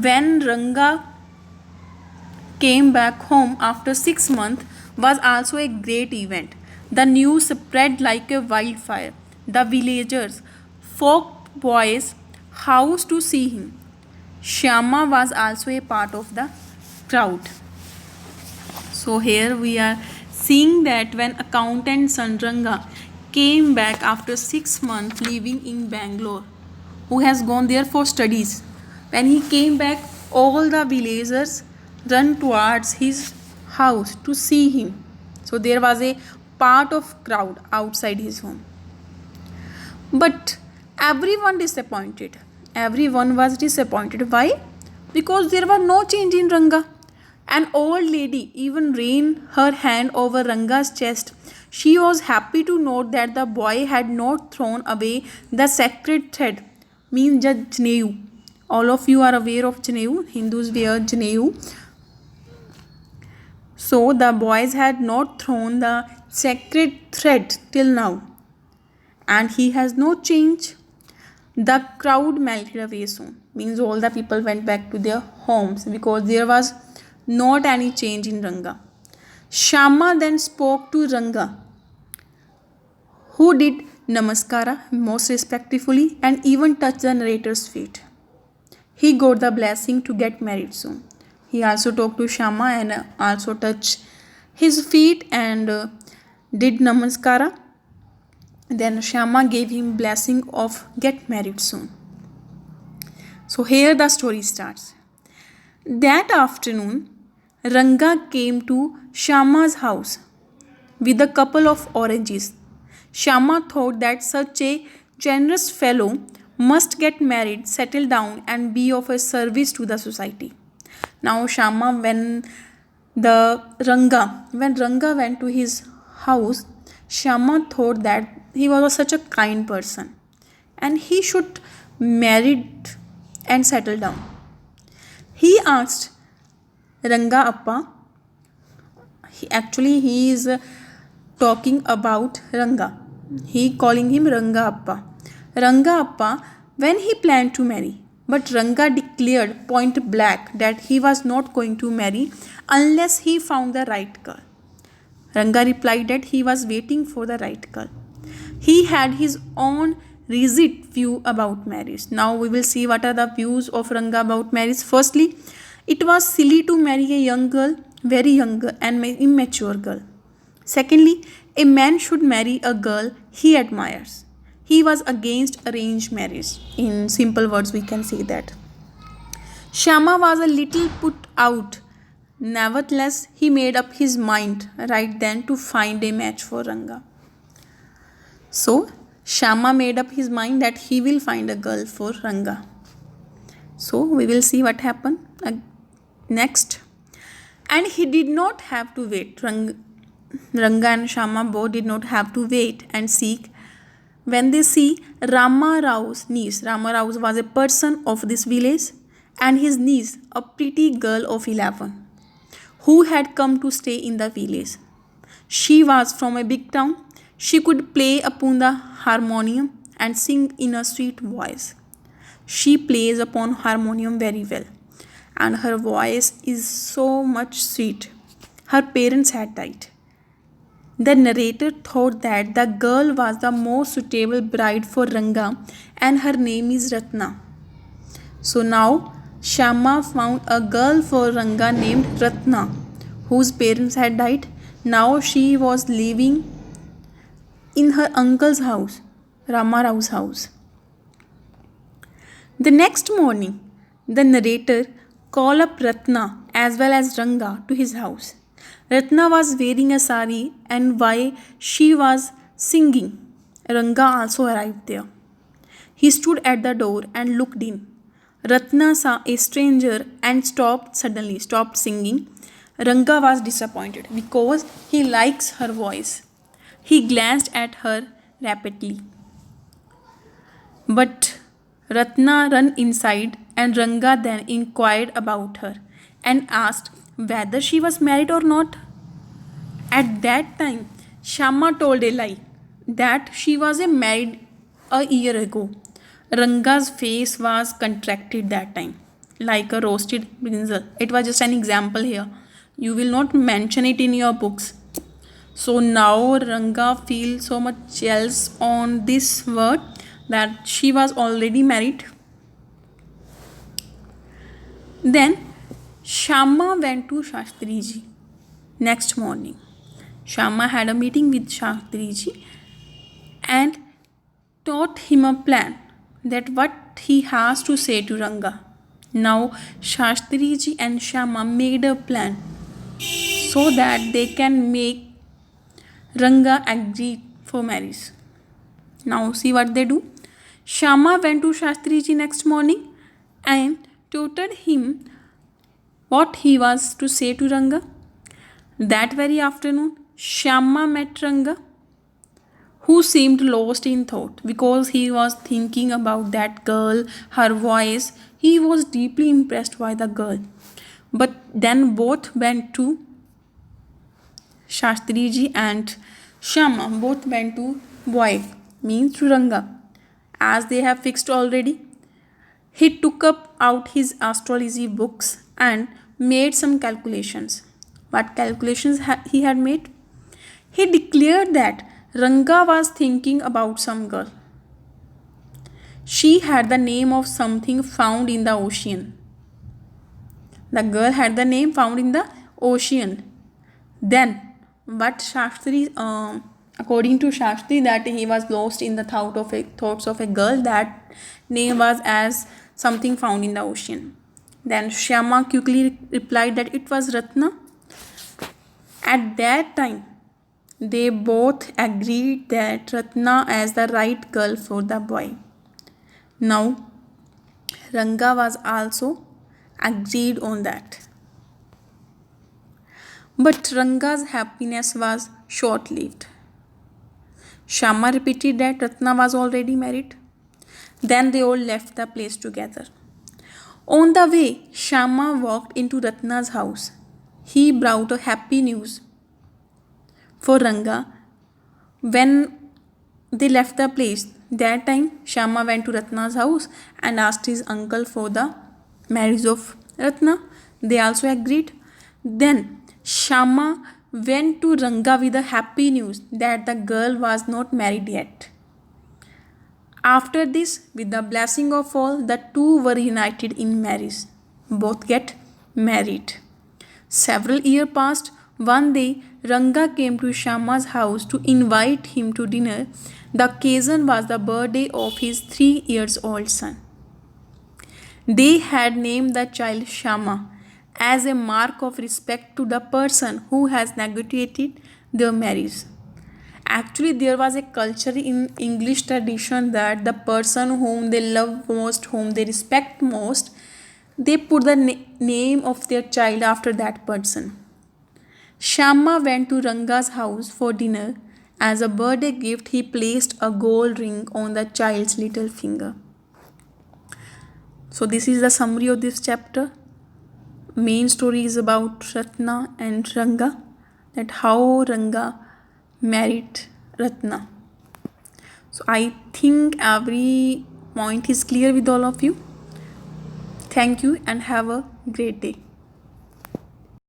When Ranga came back home after 6 months was also a great event. The news spread like a wildfire. The villagers flocked boys' house to see him. Shyama was also a part of the crowd. So here we are seeing that when accountant Sanranga came back after 6 months living in Bangalore, who has gone there for studies. When he came back, all the villagers run towards his house to see him. So there was a part of crowd outside his home. But everyone disappointed. Everyone was disappointed. Why? Because there was no change in Ranga. An old lady even ran her hand over Ranga's chest. She was happy to note that the boy had not thrown away the sacred thread, means the Jneyu. All of you are aware of Jneyu. Hindus wear Jneyu. So the boys had not thrown the sacred thread till now, and he has no change. The crowd melted away soon, means all the people went back to their homes because there was not any change in Ranga. Shama then spoke to Ranga, who did namaskara most respectfully and even touched the narrator's feet. He got the blessing to get married soon. He also talked to Shama and also touched his feet and did namaskara. Then Shama gave him blessing of get married soon. So here the story starts. That afternoon, Ranga came to Shama's house with a couple of oranges. Shama thought that such a generous fellow must get married, settle down, and be of a service to the society. Now Shama, when Ranga went to his house, Shama thought that he was such a kind person and he should marry and settle down. He asked Ranga Appa, he is talking about Ranga. He calling him Ranga Appa. Ranga Appa, when he planned to marry, but Ranga declared point blank that he was not going to marry unless he found the right girl. Ranga replied that he was waiting for the right girl. He had his own rigid view about marriage. Now we will see what are the views of Ranga about marriage. Firstly, it was silly to marry a young girl, very young girl and immature girl. Secondly, a man should marry a girl he admires. He was against arranged marriage. In simple words, we can say that. Shama was a little put out. Nevertheless, he made up his mind right then to find a match for Ranga. So, Shama made up his mind that he will find a girl for Ranga. So, we will see what happened next. And he did not have to wait. Ranga and Shama both did not have to wait and seek. When they see Rama Rao's niece, Rama Rao was a person of this village, and his niece, a pretty girl of 11, who had come to stay in the village. She was from a big town. She could play upon the harmonium and sing in a sweet voice. She plays upon harmonium very well, and her voice is so much sweet. Her parents had died. The narrator thought that the girl was the most suitable bride for Ranga, and her name is Ratna. So now Shama found a girl for Ranga named Ratna, whose parents had died. Now she was living in her uncle's house, Rama Rao's house. The next morning, the narrator called up Ratna as well as Ranga to his house. Ratna was wearing a sari, and while she was singing, Ranga also arrived there. He stood at the door and looked in. Ratna saw a stranger and stopped singing. Ranga was disappointed because he likes her voice. He glanced at her rapidly. But Ratna ran inside, and Ranga then inquired about her and asked whether she was married or not. At that time, Shama told a lie that she was married a year ago. Ranga's face was contracted that time. like a roasted brinjal. It was just an example here. You will not mention it in your books. So now Ranga feels so much jealous on this word that she was already married. Then Shyama went to Shastriji next morning. Shyama had a meeting with Shastriji and taught him a plan that what he has to say to Ranga. Now Shastriji and Shyama made a plan so that they can make Ranga agree for marriage. Now see what they do. Shyama went to Shastriji next morning and told him what he was to say to Ranga. That very afternoon, Shyama met Ranga, who seemed lost in thought because he was thinking about that girl, her voice. He was deeply impressed by the girl. But then both went to Shastriji and Shyama, both went to boy, means to Ranga, as they have fixed already. He took up out his astrology books and made some calculations. What calculations he had made? He declared that Ranga was thinking about some girl. She had the name of something found in the ocean. The girl had the name found in the ocean. Then, what Shastri, according to Shastri, that he was lost in the thoughts of a girl. That name was as something found in the ocean. Then Shyama quickly replied that it was Ratna. At that time, they both agreed that Ratna as the right girl for the boy. Now, Ranga was also agreed on that. But Ranga's happiness was short-lived. Shyama repeated that Ratna was already married. Then they all left the place together. On the way, Shyama walked into Ratna's house. He brought a happy news for Ranga. When they left the place, that time Shyama went to Ratna's house and asked his uncle for the marriage of Ratna. They also agreed. Then Shyama went to Ranga with the happy news that the girl was not married yet. After this, with the blessing of all, the two were united in marriage. Both get married. Several years passed. One day, Ranga came to Shyama's house to invite him to dinner. The occasion was the birthday of his 3-year-old son. They had named the child Shyama as a mark of respect to the person who has negotiated their marriage. Actually, there was a culture in English tradition that the person whom they love most, whom they respect most, they put the name of their child after that person. Shyama went to Ranga's house for dinner. As a birthday gift, he placed a gold ring on the child's little finger. So this is the summary of this chapter. Main story is about Ratna and Ranga, that how Ranga married Ratna. So I think every point is clear with all of you. Thank you and have a great day.